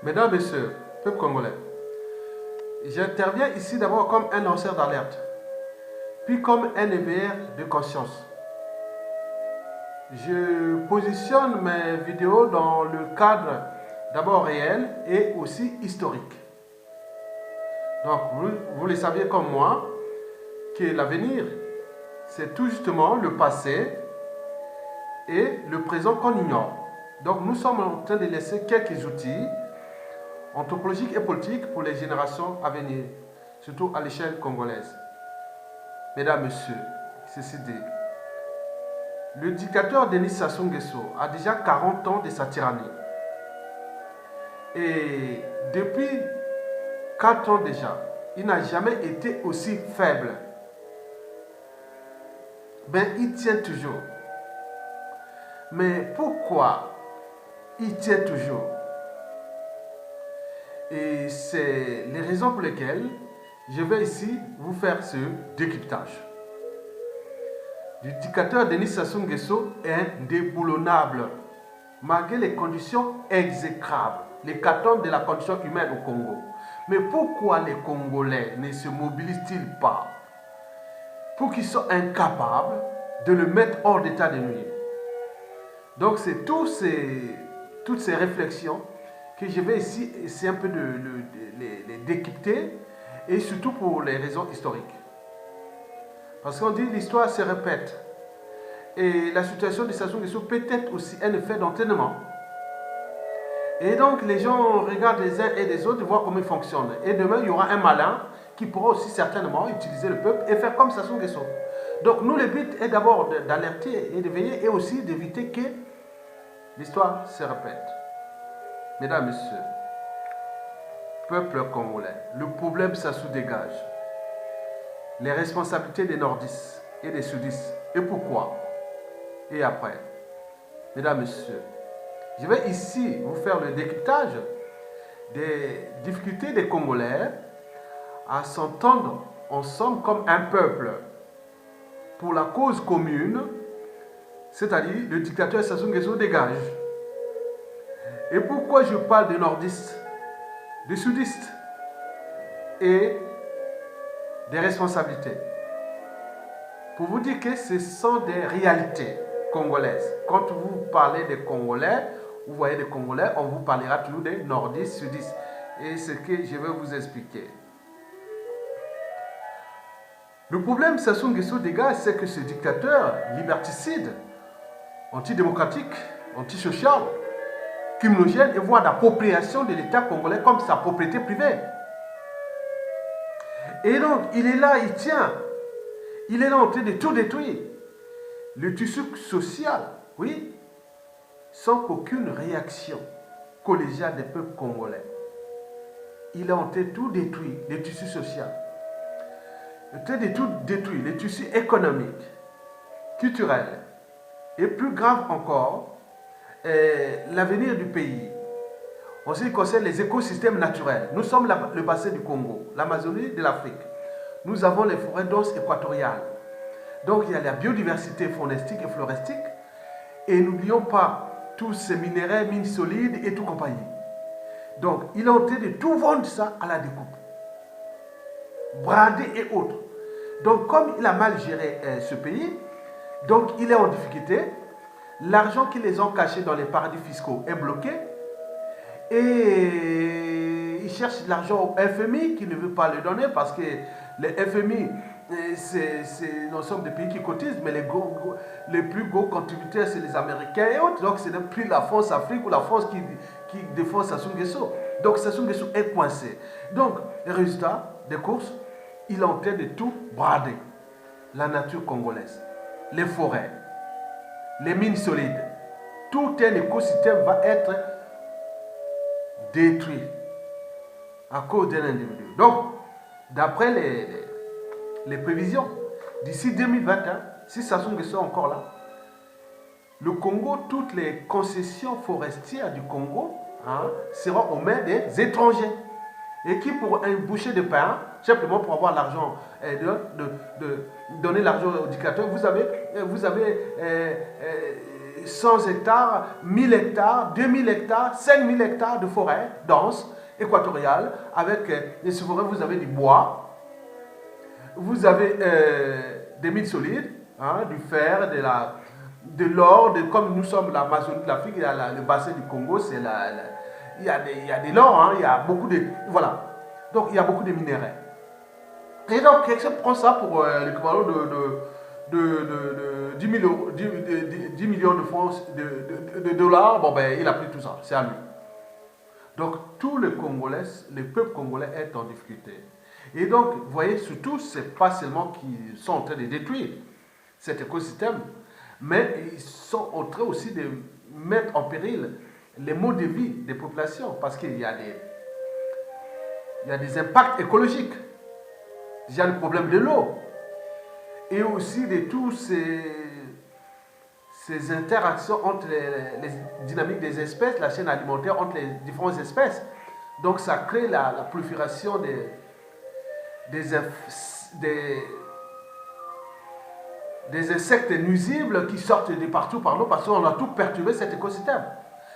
Mesdames, Messieurs, peuple congolais, j'interviens ici d'abord comme un lanceur d'alerte, puis comme un éveilleur de conscience. Je positionne mes vidéos dans le cadre d'abord réel et aussi historique. Donc, vous le saviez comme moi, que l'avenir, c'est tout justement le passé et le présent qu'on ignore. Donc, nous sommes en train de laisser quelques outils anthropologiques et politiques pour les générations à venir, surtout à l'échelle congolaise. Mesdames, Messieurs, ceci dit, le dictateur Denis Sassou Nguesso a déjà 40 ans de sa tyrannie. Et depuis 4 ans déjà, il n'a jamais été aussi faible. Ben, il tient toujours. Mais pourquoi il tient toujours? Et c'est les raisons pour lesquelles je vais ici vous faire ce décryptage. Le dictateur Denis Sassou Nguesso est indéboulonnable, malgré les conditions exécrables, l'hécatombe de la condition humaine au Congo. Mais pourquoi les Congolais ne se mobilisent-ils pas pour qu'ils soient incapables de le mettre hors d'état de nuire? Donc c'est toutes ces réflexions que je vais ici essayer un peu de les décrypter, et surtout pour les raisons historiques. Parce qu'on dit l'histoire se répète. Et la situation de Sassou Nguesso peut être aussi un effet d'entraînement. Et donc les gens regardent les uns et les autres et voient comment ils fonctionnent. Et demain, il y aura un malin qui pourra aussi certainement utiliser le peuple et faire comme Sassou Nguesso. Donc nous, le but est d'abord d'alerter et de veiller, et aussi d'éviter que l'histoire se répète. Mesdames, Messieurs, peuple congolais, le problème Sassou dégage. Les responsabilités des nordistes et des sudistes. Et pourquoi? Et après, mesdames, messieurs, je vais ici vous faire le décryptage des difficultés des Congolais à s'entendre ensemble comme un peuple pour la cause commune, c'est-à-dire le dictateur Sassou Nguesso dégage. Et pourquoi je parle des nordistes, des sudistes et des responsabilités? Pour vous dire que ce sont des réalités congolaises. Quand vous parlez des Congolais, vous voyez des Congolais, on vous parlera toujours des nordistes, sudistes. Et ce que je vais vous expliquer. Le problème Sassou Nguesso dégage, c'est que ce dictateur liberticide, antidémocratique, antisocial, criminogène, et voit l'appropriation de l'État congolais comme sa propriété privée. Et donc, il est là, il tient. Il est là en train de tout détruire. Le tissu social, oui, sans qu'aucune réaction collégiale des peuples congolais. Il est en train de tout détruire, le tissu social. Il est en train de tout détruire, le tissu économique, culturel. Et plus grave encore, l'avenir du pays. En ce qui concerne les écosystèmes naturels, nous sommes le bassin du Congo, l'Amazonie de l'Afrique. Nous avons les forêts denses équatoriales. Donc il y a la biodiversité faunistique et floristique. Et n'oublions pas tous ces minéraux, mines solides et tout compagnie. Donc il est en train de tout vendre ça à la découpe. Bradé et autres. Donc comme il a mal géré ce pays, donc il est en difficulté. L'argent qu'ils les ont caché dans les paradis fiscaux est bloqué. Et ils cherchent l'argent au FMI qui ne veut pas le donner parce que le FMI, c'est l'ensemble des pays qui cotisent, mais les plus gros contributeurs, c'est les Américains et autres. Donc, ce n'est plus la France Afrique ou la France qui défend Sassou Nguesso. Donc, Sassou Nguesso est coincé. Donc, le résultat des courses, il est en train de tout brader. La nature congolaise, les forêts, les mines solides, tout un écosystème va être détruit à cause d'un individu. Donc, d'après les prévisions, d'ici 2021, si Sassou Nguesso est encore là, le Congo, toutes les concessions forestières du Congo seront aux mains des étrangers. Et qui, pour un bouchée de pain, simplement pour avoir l'argent, de donner l'argent au dictateur, vous avez 100 hectares, 1000 hectares, 2000 hectares, 5000 hectares de forêt dense, équatoriale, avec des forêts, vous avez du bois, vous avez des mines solides, hein, du fer, de l'or, comme nous sommes l'Amazonie de l'Afrique, il y a le bassin du Congo, il y a de l'or, hein, il y a beaucoup de... Voilà. Donc il y a beaucoup de minéraux. Et donc, quelqu'un prend ça pour l'équivalent de 10 millions de francs, de dollars, bon ben il a pris tout ça, c'est à lui. Donc tous les Congolais, le peuple congolais est en difficulté. Et donc, vous voyez, surtout, ce n'est pas seulement qu'ils sont en train de détruire cet écosystème, mais ils sont en train aussi de mettre en péril les modes de vie des populations, parce qu'il y a des impacts écologiques. Il y a le problème de l'eau, et aussi de tous ces interactions entre les dynamiques des espèces, la chaîne alimentaire entre les différentes espèces. Donc ça crée la prolifération des insectes nuisibles qui sortent de partout par l'eau parce qu'on a tout perturbé cet écosystème.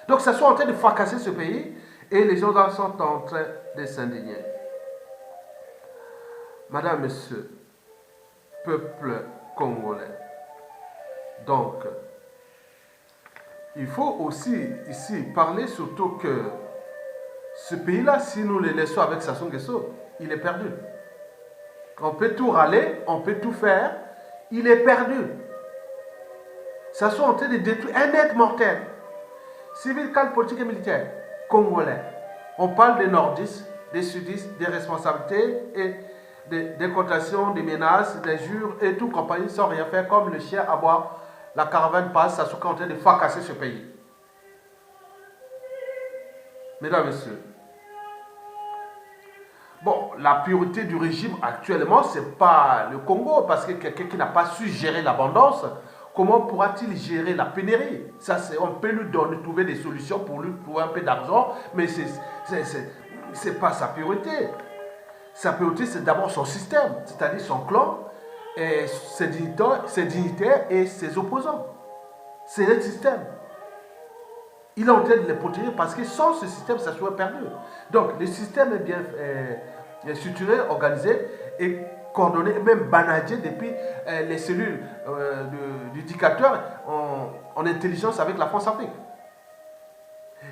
Donc ça soit en train de fracasser ce pays et les gens sont en train de s'indigner. Madame, Monsieur, peuple congolais, donc il faut aussi ici parler surtout que ce pays-là, si nous le laissons avec Sassou Nguesso, il est perdu. On peut tout râler, on peut tout faire, il est perdu. Sassou est en train de détruire un être mortel. Civil, cadre politique et militaire, congolais. On parle des nordistes, des sudistes, des responsabilités et des cotations, des menaces, des jures et tout compagnie sans rien faire comme le chien aboie. La caravane passe, Sassou est en train de fracasser ce pays. Mesdames, Messieurs, bon, la priorité du régime actuellement, ce n'est pas le Congo, parce que quelqu'un qui n'a pas su gérer l'abondance, comment pourra-t-il gérer la pénurie? Ça, on peut lui trouver des solutions pour lui trouver un peu d'argent, mais ce n'est pas sa priorité. Sa priorité, c'est d'abord son système, c'est-à-dire son clan, et ses dignitaires et ses opposants. C'est le système. Il est en train de les protéger parce que sans ce système, ça serait perdu. Donc, le système est bien structuré, organisé et coordonné, et même banalisé depuis les cellules du dictateur en intelligence avec la France-Afrique.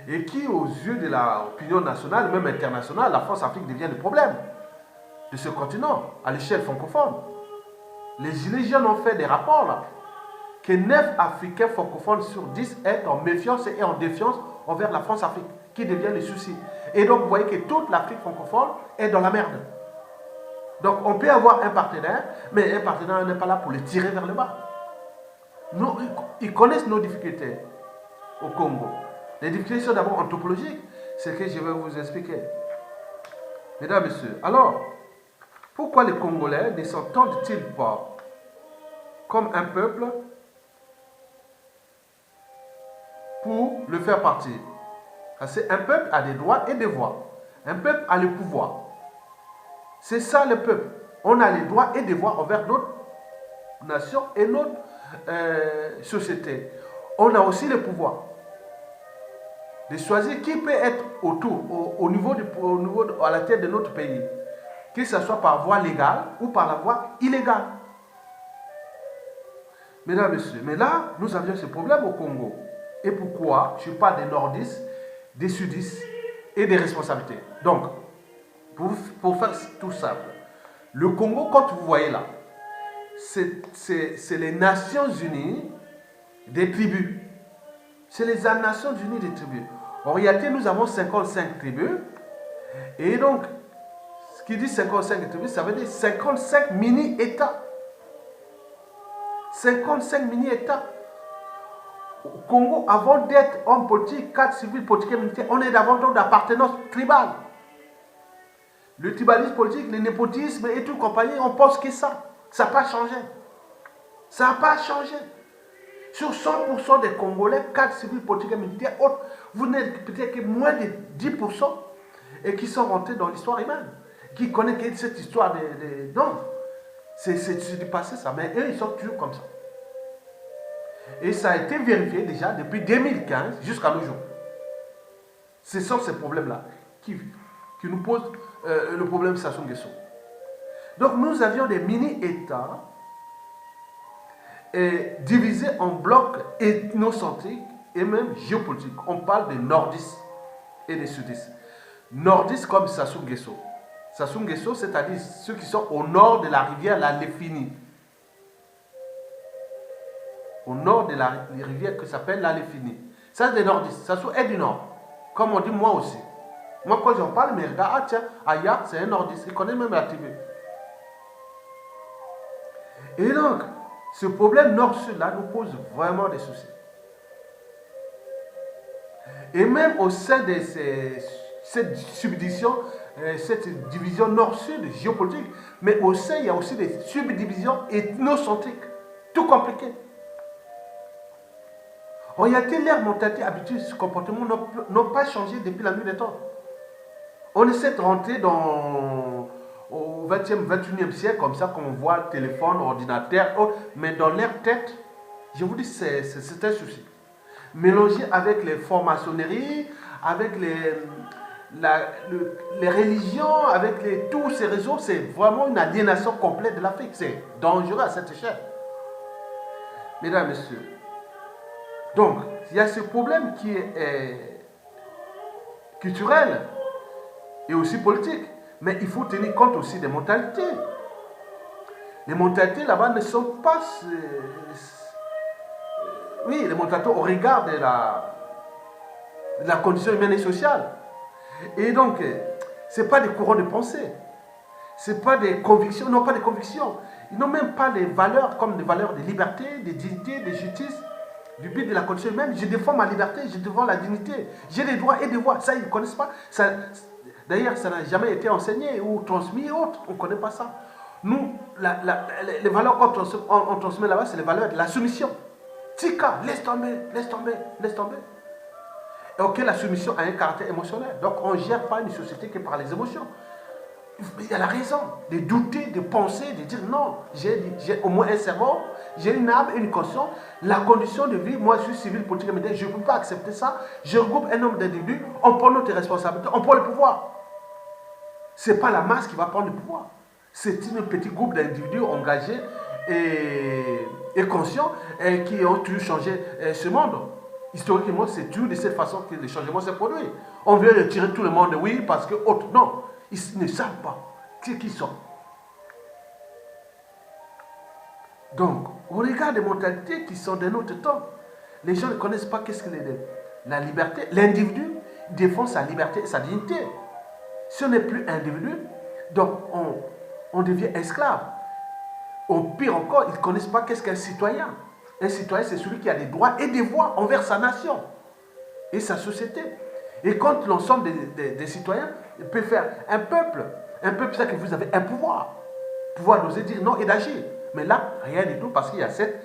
Et qui, aux yeux de l'opinion nationale, même internationale, la France-Afrique devient le problème de ce continent à l'échelle francophone. Les Gilets jaunes ont fait des rapports là, que 9 Africains francophones sur 10 est en méfiance et en défiance envers la France-Afrique, qui devient le souci. Et donc, vous voyez que toute l'Afrique francophone est dans la merde. Donc, on peut avoir un partenaire, mais un partenaire n'est pas là pour les tirer vers le bas. Nous, ils connaissent nos difficultés au Congo. Les difficultés sont d'abord anthropologiques, c'est ce que je vais vous expliquer. Mesdames, Messieurs, alors, pourquoi les Congolais ne s'entendent-ils pas comme un peuple pour le faire partir? Parce qu'un peuple a des droits et des devoirs. Un peuple a le pouvoir. C'est ça le peuple. On a les droits et devoirs envers notre nation et notre société. On a aussi le pouvoir de choisir qui peut être à la tête de notre pays, que ce soit par voie légale ou par la voie illégale. Mesdames, Messieurs, mais là, nous avions ce problème au Congo. Et pourquoi? Je parle des nordistes, des sudistes et des responsabilités. Donc, pour faire tout simple, le Congo, quand vous voyez là, c'est les Nations Unies des tribus. C'est les Nations Unies des tribus. En réalité, nous avons 55 tribus. Et donc, ce qui dit 55 tribus, ça veut dire 55 mini-États. 55 mini-États. Au Congo, avant d'être homme politique, cadre civil, politique et militaire, on est davantage d'appartenance tribale. Le tribalisme politique, le népotisme et tout compagnie, on pense que ça. Ça n'a pas changé. Ça n'a pas changé. Sur 100% des Congolais, cadres civils, politiques et militaires, vous n'êtes peut-être que moins de 10% et qui sont rentrés dans l'histoire humaine, qui connaissent cette histoire de non, c'est du passé ça, mais eux ils sont toujours comme ça. Et ça a été vérifié déjà depuis 2015 jusqu'à nos jours. Ce sont ces problèmes-là qui nous posent le problème Sassou Nguesso. Donc nous avions des mini-États divisés en blocs ethnocentriques et même géopolitiques. On parle des nordistes et des sudistes. Nordistes comme Sassou Nguesso. Sassou Nguesso, c'est-à-dire ceux qui sont au nord de la rivière la Léfini. Au nord de la rivière qui s'appelle la Léfini. Ça, c'est des nordistes. Sassou est du nord. Comme on dit moi aussi. Moi, quand j'en parle, mais regarde, ah tiens, Aya, c'est un nordiste. Il connaît même la TV. Et donc, ce problème nord-sud-là nous pose vraiment des soucis. Et même au sein de cette subdivision, cette division nord-sud géopolitique, mais au sein, il y a aussi des subdivisions ethnocentriques, tout compliqué. En réalité, leur mentalité, habitude, ce comportement n'ont pas changé depuis la nuit des temps. On essaie de rentrer au 20e, 21e siècle, comme ça, comme on voit le téléphone, ordinateur, mais dans leur tête, je vous dis, c'est un souci. Mélangé avec les franc-maçonneries, avec les religions, avec tous ces réseaux, c'est vraiment une aliénation complète de l'Afrique. C'est dangereux à cette échelle. Mesdames, Messieurs, donc, il y a ce problème qui est culturel et aussi politique. Mais il faut tenir compte aussi des mentalités. Les mentalités là-bas ne sont pas... oui, les mentalités au regard de la condition humaine et sociale. Et donc, ce n'est pas des courants de pensée. Ce n'est pas des convictions. Ils n'ont pas de convictions. Ils n'ont même pas les valeurs comme des valeurs de liberté, de dignité, de justice, du but de la condition humaine. Je défends ma liberté, je défends la dignité. J'ai des droits et des devoirs. Ça, ils ne connaissent pas. D'ailleurs, ça n'a jamais été enseigné ou transmis ou autre. On ne connaît pas ça. Nous, les valeurs qu'on transmet là-bas, c'est les valeurs de la soumission. Tika, laisse tomber, laisse tomber, laisse tomber. Et ok, la soumission a un caractère émotionnel. Donc, on ne gère pas une société que par les émotions. Il y a la raison de douter, de penser, de dire non, j'ai au moins un cerveau, j'ai une âme et une conscience. La condition de vie, moi je suis civil, politique et militaire, je ne peux pas accepter ça. Je regroupe un nombre d'individus, on prend notre responsabilité, on prend le pouvoir. Ce n'est pas la masse qui va prendre le pouvoir. C'est un petit groupe d'individus engagés et conscients et qui ont toujours changé ce monde. Historiquement, c'est toujours de cette façon que le changement s'est produit. On veut retirer tout le monde, oui, parce que autre, non. Ils ne savent pas qui ils sont. Donc, au regard des mentalités qui sont de notre temps, les gens ne connaissent pas qu'est-ce que la liberté. L'individu défend sa liberté et sa dignité. Si on n'est plus individu, donc on devient esclave. Au pire encore, ils ne connaissent pas qu'est-ce qu'un citoyen. Un citoyen, c'est celui qui a des droits et des devoirs envers sa nation et sa société. Et quand l'ensemble des citoyens peut faire un peuple, c'est que vous avez un pouvoir d'oser dire non et d'agir. Mais là, rien du tout, parce qu'il y a cette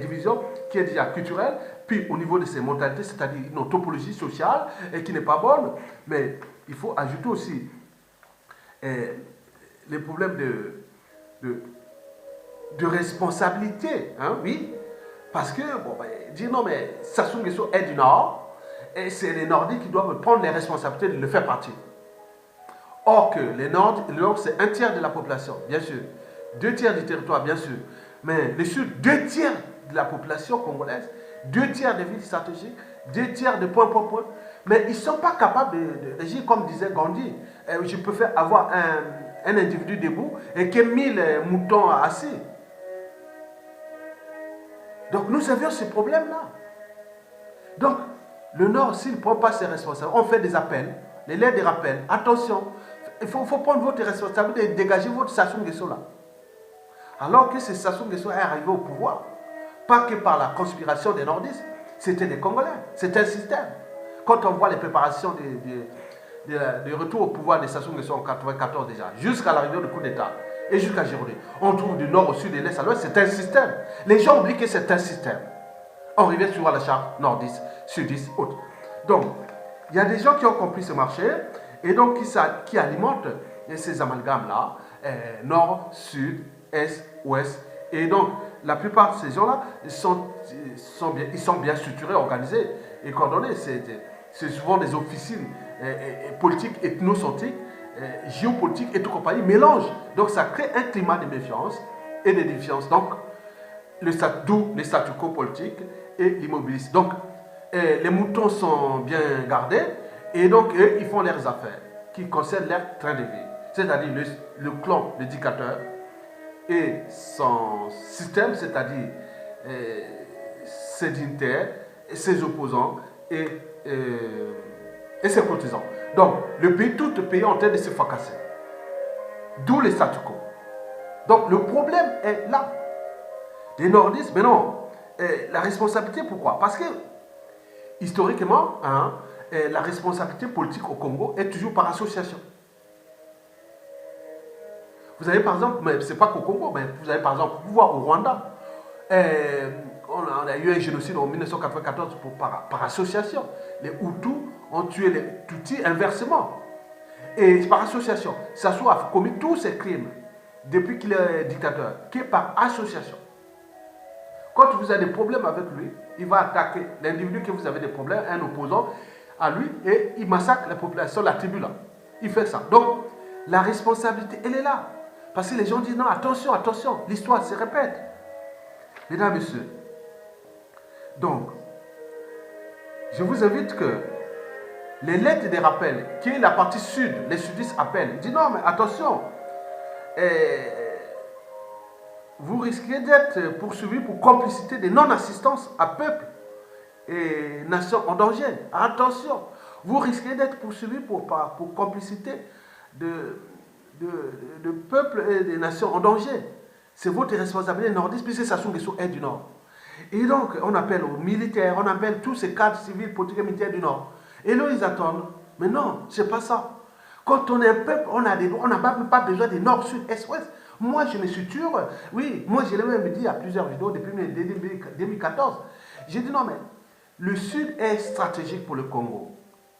division qui est déjà culturelle, puis au niveau de ces mentalités, c'est-à-dire une topologie sociale et qui n'est pas bonne. Mais il faut ajouter aussi les problèmes de responsabilité, hein, oui, parce que, bon, dire non, mais Sassou Nguesso est du Nord, et c'est les Nordiques qui doivent prendre les responsabilités de le faire partir. Or que les Nord, c'est un tiers de la population, bien sûr, 2 tiers du territoire, bien sûr, mais le Sud, 2 tiers de la population congolaise, 2 tiers des villes stratégiques, 2 tiers de point. Mais ils ne sont pas capables de régir, comme disait Gandhi. Je peux faire avoir un individu debout et que 1000 moutons assis. Donc nous avions ce problème-là. Donc, le Nord, s'il ne prend pas ses responsabilités, on fait des appels, les lettres de rappel. Attention, il faut prendre votre responsabilité et dégager votre Sassou Nguesso là. Alors que ce Sassou Nguesso est arrivé au pouvoir, pas que par la conspiration des nordistes, c'était des Congolais, c'était un système. Quand on voit les préparations de retour au pouvoir de Sassou Nguesso en 1994 déjà, jusqu'à l'arrivée du coup d'État, et jusqu'à Giroud, on trouve du nord au sud, de l'est à l'ouest, c'est un système. Les gens oublient que c'est un système. On revient sur la charte nordiste, sudiste, autre. Donc, il y a des gens qui ont compris ce marché et donc qui alimentent ces amalgames-là, nord, sud, est, ouest. Et donc, la plupart de ces gens-là ils sont bien structurés, organisés et coordonnés. C'est souvent des officines politiques, ethnocentriques, géopolitiques et tout compagnie mélangent. Donc ça crée un climat de méfiance et de défiance. Donc, d'où les statu quo politiques et l'immobilisme. Donc, les moutons sont bien gardés et donc eux, ils font leurs affaires qui concernent leur train de vie. C'est-à-dire le clan, le dictateur et son système, c'est-à-dire ses dignitaires, ses opposants et ses courtisans. Donc, tout le pays est en train de se fracasser. D'où les statu quo. Donc, le problème est là. Les nordistes, mais non, la responsabilité, pourquoi? Parce que, historiquement, la responsabilité politique au Congo est toujours par association. Vous avez par exemple, mais ce n'est pas qu'au Congo, mais vous avez par exemple le pouvoir au Rwanda. On a eu un génocide en 1994 par association. Les Hutus ont tué les Tutsis inversement. Et par association, Sassou a commis tous ces crimes depuis qu'il est dictateur, qui est par association. Quand vous avez des problèmes avec lui, il va attaquer l'individu que vous avez des problèmes, un opposant à lui, et il massacre la population, la tribu là. Il fait ça. Donc, la responsabilité, elle est là. Parce que les gens disent non, attention, attention, l'histoire se répète. Mesdames, Messieurs, donc, je vous invite que les lettres des rappels, qui est la partie sud, les sudistes appellent, ils disent non, mais attention, vous risquez d'être poursuivi pour complicité de non-assistance à peuple et nation en danger. Attention, vous risquez d'être poursuivi pour complicité de peuple et des nations en danger. C'est votre responsabilité nordiste, puisque Sassou Nguesso est du Nord. Et donc, on appelle aux militaires, on appelle tous ces cadres civils, politiques et militaires du Nord. Et là, ils attendent. Mais non, c'est pas ça. Quand on est un peuple, on a des droits, on n'a pas besoin des Nord, Sud, Est, Ouest. Moi, je me structure. Oui, moi, je l'ai même dit à plusieurs vidéos depuis 2014. J'ai dit non, mais le Sud est stratégique pour le Congo.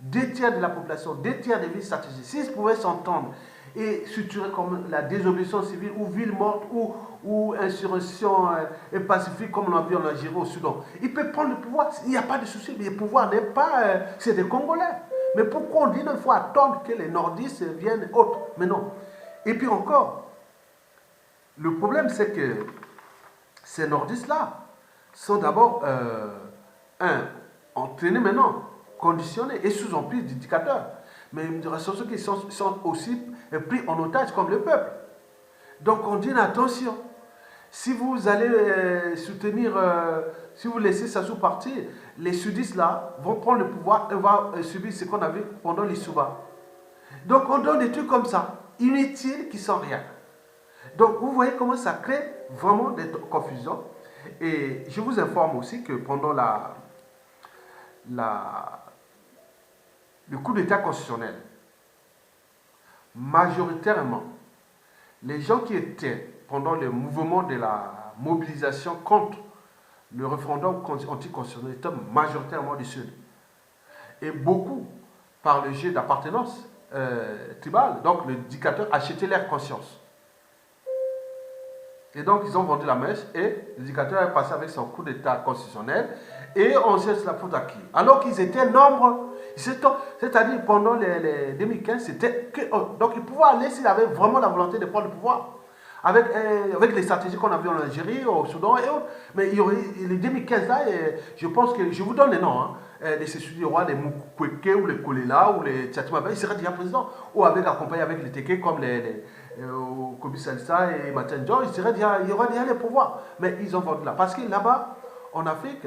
2/3 de la population, 2/3 des villes stratégiques. S'ils pouvaient s'entendre et structurer comme la désobéissance civile ou ville morte ou insurrection pacifique comme on a vu en Algérie au Soudan, ils peuvent prendre le pouvoir. Il n'y a pas de souci. Mais le pouvoir n'est pas... c'est des Congolais. Mais pourquoi on dit qu'il faut attendre que les nordistes viennent autres? Mais non. Et puis encore, le problème c'est que ces nordistes-là sont d'abord entraînés maintenant, conditionnés et sous emprise du dictateur. Mais ceux qui sont aussi pris en otage comme le peuple. Donc on dit attention, si vous allez soutenir, si vous laissez Sassou partir, les sudistes là vont prendre le pouvoir et vont subir ce qu'on a vu pendant les Souba. Donc on donne des trucs comme ça, inutiles, qui sont rien. Donc vous voyez comment ça crée vraiment des confusions. Et je vous informe aussi que pendant le coup d'État constitutionnel, majoritairement, les gens qui étaient pendant le mouvement de la mobilisation contre le référendum anticonstitutionnel étaient majoritairement du Sud. Et beaucoup, par le jeu d'appartenance tribale, donc le dictateur achetait leur conscience. Et donc, ils ont vendu la mèche et le dictateur est passé avec son coup d'État constitutionnel et on cherche la faute à qui? Alors qu'ils étaient nombreux. C'est-à-dire, pendant les 2015, c'était que... donc, il pouvait aller s'il avait vraiment la volonté de prendre le pouvoir. Avec les stratégies qu'on a vues en Algérie, au Soudan et autres. Mais il y aurait les 2015 là, je pense que... Je vous donne les noms, de ces sujets rois, les Moukweke ou les Kolela ou les Tchatouaba, ils seraient déjà présidents. Ou accompagnés avec les Teke comme Kobi Salsa et Matanjo, il y aurait déjà les pouvoirs. Mais ils ont vendu là. Parce que là-bas, en Afrique,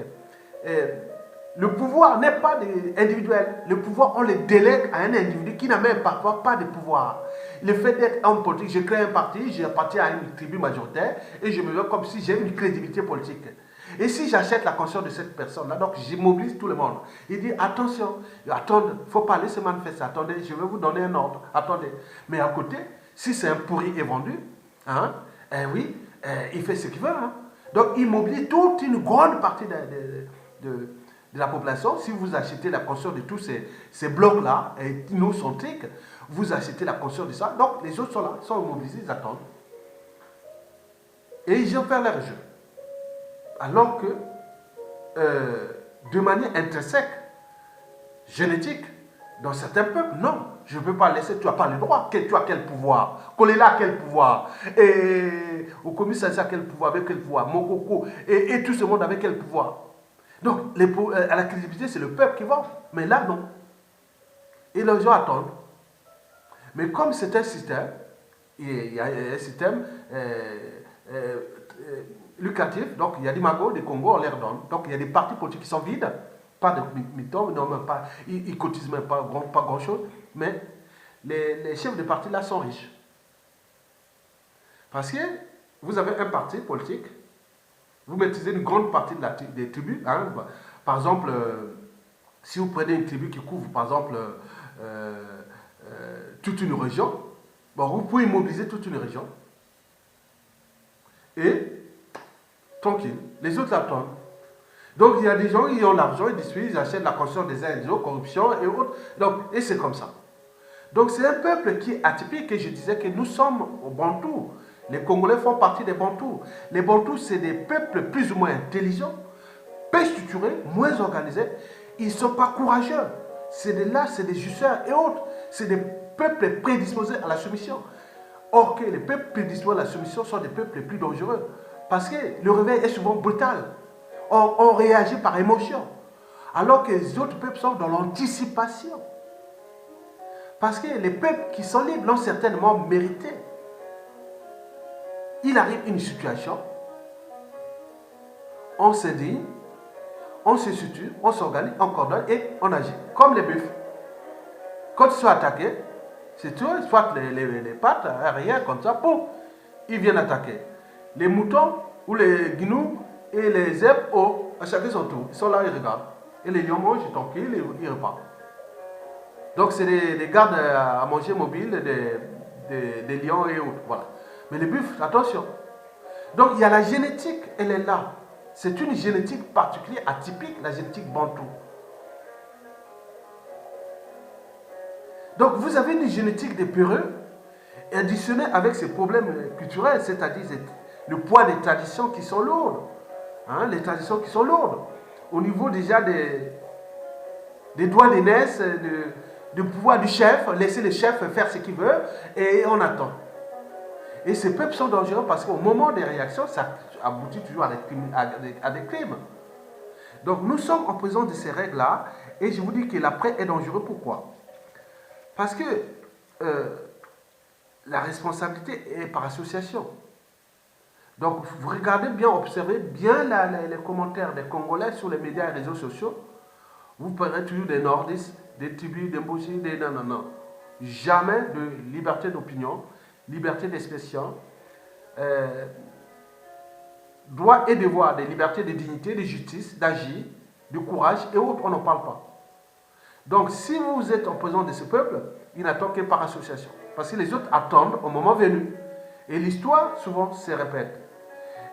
le pouvoir n'est pas individuel. Le pouvoir, on le délègue à un individu qui n'a même parfois pas de pouvoir. Le fait d'être homme politique, je crée un parti, j'appartiens à une tribu majoritaire et je me vois comme si j'ai une crédibilité politique. Et si j'achète la conscience de cette personne-là, donc j'immobilise tout le monde. Il dit attention, attendez, il ne faut pas laisser manifester, attendez, je vais vous donner un ordre, attendez. Mais à côté, si c'est un pourri et vendu, oui, il fait ce qu'il veut. Donc il mobilise toute une grande partie de la population. Si vous achetez la conscience de tous ces blocs-là, ethnocentriques, vous achetez la conscience de ça. Donc les autres sont là, sont mobilisés, ils attendent. Et ils vont faire leur jeu. Alors que, de manière intrinsèque, génétique, dans certains peuples, non, je ne peux pas laisser, tu n'as pas le droit. Tu as quel pouvoir? Kolela a quel pouvoir? Et Okomi Sansa a quel pouvoir? Avec quel pouvoir? Mokoko et tout ce monde avec quel pouvoir? Donc, à la crédibilité, c'est le peuple qui va. Mais là, non. Et les gens attendent. Mais comme c'est un système, il y a un système lucratif, donc il y a des magos, des Congos, on leur donne. Donc il y a des partis politiques qui sont vides, pas de militants, non, même pas, ils ne cotisent même pas grand-chose, mais les chefs de partis là sont riches. Parce que vous avez un parti politique, vous maîtrisez une grande partie des tribus. Hein. Par exemple, si vous prenez une tribu qui couvre, par exemple, toute une région, bon, vous pouvez mobiliser toute une région. Et, tranquille, les autres attendent. Donc, il y a des gens qui ont l'argent, ils distribuent, ils achètent la conscience des uns et des autres, corruption et autres. Donc, et c'est comme ça. Donc, c'est un peuple qui est atypique, et je disais que nous sommes au Bantou. Les Congolais font partie des Bantous. Les Bantous, c'est des peuples plus ou moins intelligents, peu structurés, moins organisés. Ils ne sont pas courageux. C'est des justeurs et autres. C'est des peuples prédisposés à la soumission. Or que les peuples prédisposés à la soumission sont des peuples les plus dangereux. Parce que le réveil est souvent brutal. On réagit par émotion. Alors que les autres peuples sont dans l'anticipation. Parce que les peuples qui sont libres l'ont certainement mérité. Il arrive une situation, on se dit, on se situe, on s'organise, on coordonne et on agit. Comme les bœufs. Quand ils sont attaqués, c'est tout, soit les pattes arrière comme ça, boum, ils viennent attaquer. Les moutons ou les gnous et les zèbres, oh, à chacun son tour. Ils sont là, ils regardent. Et les lions mangent tranquille et ils repartent. Donc c'est des gardes à manger mobiles, des lions et autres. Voilà. Mais les buffles, attention. Donc il y a la génétique, elle est là. C'est une génétique particulière, atypique, la génétique bantou. Donc vous avez une génétique des peureux, additionnée avec ces problèmes culturels, c'est-à-dire le poids des traditions qui sont lourdes. Hein, les traditions qui sont lourdes. Au niveau déjà des droits d'aînesse, du pouvoir du chef, laisser le chef faire ce qu'il veut et on attend. Et ces peuples sont dangereux parce qu'au moment des réactions, ça aboutit toujours à des crimes. Donc nous sommes en présence de ces règles-là et je vous dis que l'après est dangereux. Pourquoi? Parce que la responsabilité est par association. Donc vous regardez bien, observez bien les commentaires des Congolais sur les médias et les réseaux sociaux. Vous parlerez toujours des nordistes, des tribus, des mbouchis, des non, non, non. Jamais de liberté d'opinion, liberté d'expression, droit et devoir de liberté, de dignité, de justice, d'agir, de courage et autres, on n'en parle pas. Donc si vous êtes en présence de ce peuple, il n'attend que par association. Parce que les autres attendent au moment venu. Et l'histoire, souvent, se répète.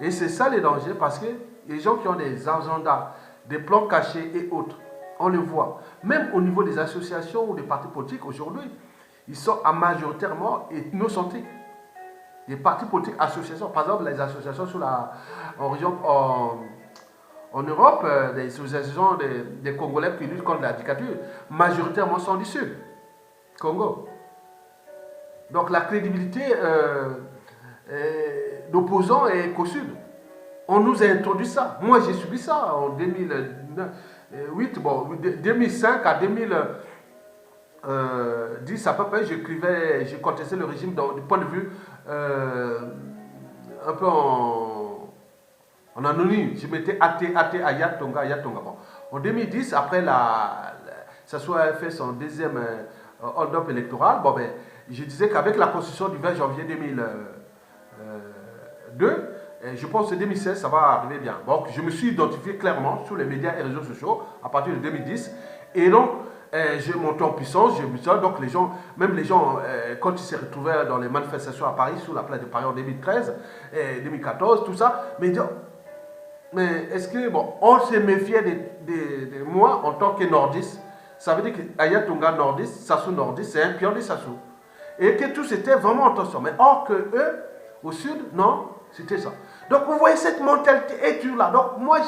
Et c'est ça le danger, parce que les gens qui ont des agendas, des plans cachés et autres, on le voit. Même au niveau des associations ou des partis politiques, aujourd'hui, ils sont majoritairement ethnocentriques. Les partis politiques, associations, par exemple, les associations en Europe, les associations des Congolais qui luttent contre la dictature, majoritairement sont du Sud, Congo. Donc la crédibilité d'opposants est qu'au Sud. On nous a introduit ça. Moi, j'ai subi ça en 2008, bon, 2005 à 2010 à peu près, j'écrivais, j'ai contesté le régime du point de vue un peu en anonyme. Je m'étais athée à Yatonga. Bon. En 2010, après ça soit fait son deuxième hold-up électoral, bon, ben, je disais qu'avec la constitution du 20 janvier 2002, je pense que 2016, ça va arriver bien. Donc, je me suis identifié clairement sur les médias et réseaux sociaux à partir de 2010. Et donc, j'ai monté en puissance, donc les gens, même les gens, quand ils se retrouvaient dans les manifestations à Paris, sous la place de Paris en 2013, 2014, tout ça, mais est-ce que, bon, on se méfiait de moi en tant que nordiste. Ça veut dire qu'Ayatonga nordiste, Sassou nordiste, c'est un pion de Sassou. Et que tout c'était vraiment attention. Mais or que eux, au sud, non, c'était ça. Donc vous voyez cette mentalité est toujours là. Donc moi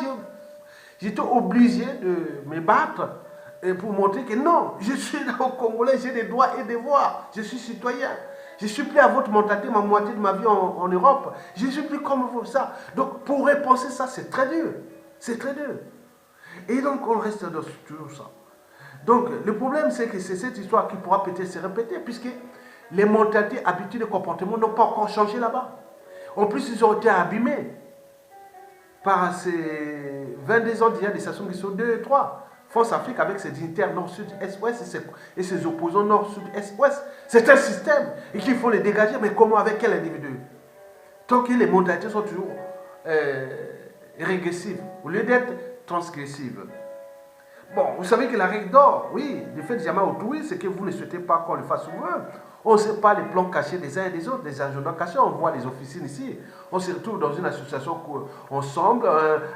j'étais obligé de me battre pour montrer que non, je suis là au Congolais, j'ai des droits et des devoirs, je suis citoyen. Je ne suis plus à votre mentalité, ma moitié de ma vie en Europe. Je ne suis plus comme vous, ça. Donc pour repenser ça, c'est très dur. C'est très dur. Et donc on reste dans toujours ça. Donc le problème c'est que c'est cette histoire qui pourra peut-être se répéter puisque les mentalités, habitudes et comportements n'ont pas encore changé là-bas. En plus, ils ont été abîmés par ces 22 ans d'il y a des stations qui sont 2 et 3. France Afrique avec ses dignitaires nord, sud, est, ouest et ses opposants nord, sud, est, ouest. C'est un système et qu'il faut les dégager, mais comment, avec quel individu? Tant que les modalités sont toujours régressives, au lieu d'être transgressives. Bon, vous savez que la règle d'or, oui, du fait de jamais autrui, c'est que vous ne souhaitez pas qu'on le fasse sur vous. On ne sait pas les plans cachés des uns et des autres, les agendas cachés. On voit les officines ici. On se retrouve dans une association ensemble,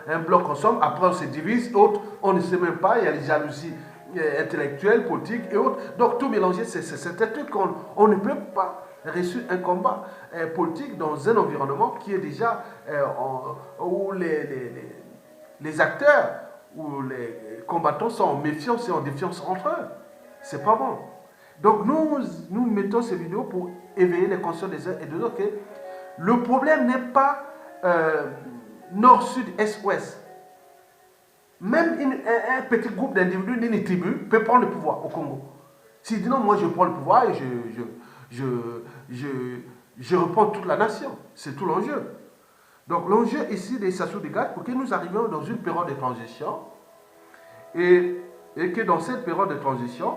un bloc ensemble. Après, on se divise. Autres, on ne sait même pas. Il y a les jalousies intellectuelles, politiques et autres. Donc, tout mélanger, c'est un truc qu'on ne peut pas réussir un combat politique dans un environnement qui est déjà où les acteurs où les combattants sont en méfiance et en défiance entre eux. C'est pas bon. Donc nous mettons ces vidéos pour éveiller les consciences des uns et des autres que le problème n'est pas nord, sud, est, ouest. Même un petit groupe d'individus d'une tribu peut prendre le pouvoir au Congo. S'il dit non, moi je prends le pouvoir et je reprends toute la nation. C'est tout l'enjeu. Donc l'enjeu ici des Sassou de Gad, pour que nous arrivions dans une période de transition et que dans cette période de transition,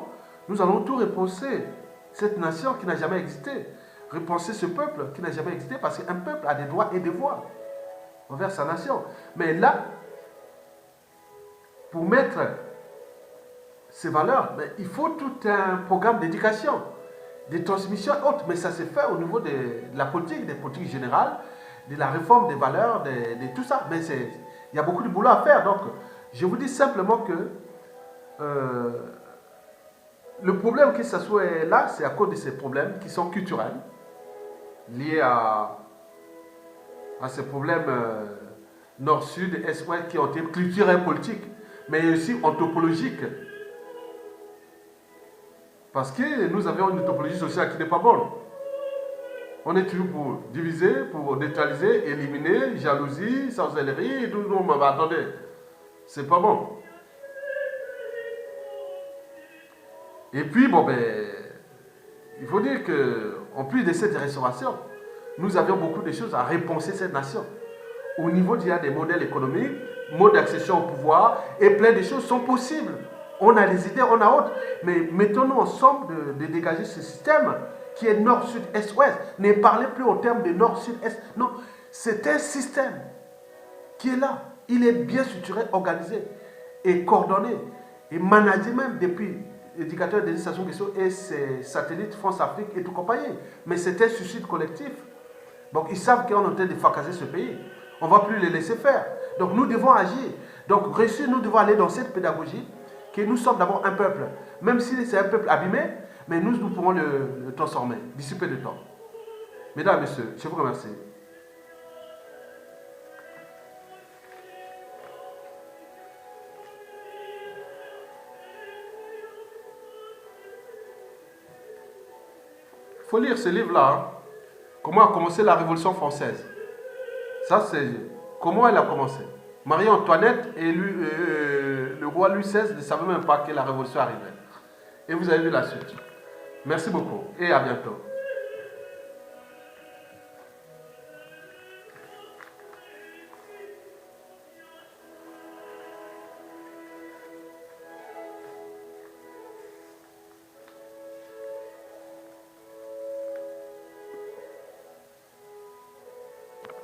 nous allons tout repenser cette nation qui n'a jamais existé, repenser ce peuple qui n'a jamais existé parce qu'un peuple a des droits et des devoirs envers sa nation. Mais là, pour mettre ces valeurs, il faut tout un programme d'éducation, de transmission et autres. Mais ça se fait au niveau de la politique, des politiques générales, de la réforme des valeurs, de tout ça. Mais il y a beaucoup de boulot à faire. Donc, je vous dis simplement que le problème que ça soit là, c'est à cause de ces problèmes qui sont culturels, liés à ces problèmes nord-sud, est-ouest, qui ont été culturels et politiques, mais aussi anthropologiques. Parce que nous avons une anthropologie sociale qui n'est pas bonne. On est toujours pour diviser, pour neutraliser, éliminer, jalousie, sorcellerie, et tout le monde. Mais attendez, c'est pas bon. Et puis, bon, il faut dire qu'en plus de cette restauration, nous avions beaucoup de choses à repenser cette nation. Au niveau il y a des modèles économiques, mode d'accession au pouvoir, et plein de choses sont possibles. On a les idées, on a autres, mais mettons-nous ensemble de dégager ce système qui est nord, sud, est, ouest. Ne parlez plus au terme de nord, sud, est. Non, c'est un système qui est là. Il est bien structuré, organisé et coordonné et managé même depuis l'éducateur des Sassou Nguesso et ses satellites France-Afrique et tout compagnie. Mais c'est un suicide collectif. Donc ils savent qu'on est en train de fracasser ce pays. On ne va plus les laisser faire. Donc nous devons agir. Donc réussir, nous devons aller dans cette pédagogie que nous sommes d'abord un peuple. Même si c'est un peuple abîmé, mais nous pourrons le transformer d'ici peu de temps. Mesdames, Messieurs, je vous remercie. Il faut lire ce livre-là. Hein. Comment a commencé la Révolution française. Ça, c'est comment elle a commencé. Marie-Antoinette et le roi Louis XVI ne savaient même pas que la Révolution arrivait. Et vous avez vu la suite. Merci beaucoup et à bientôt.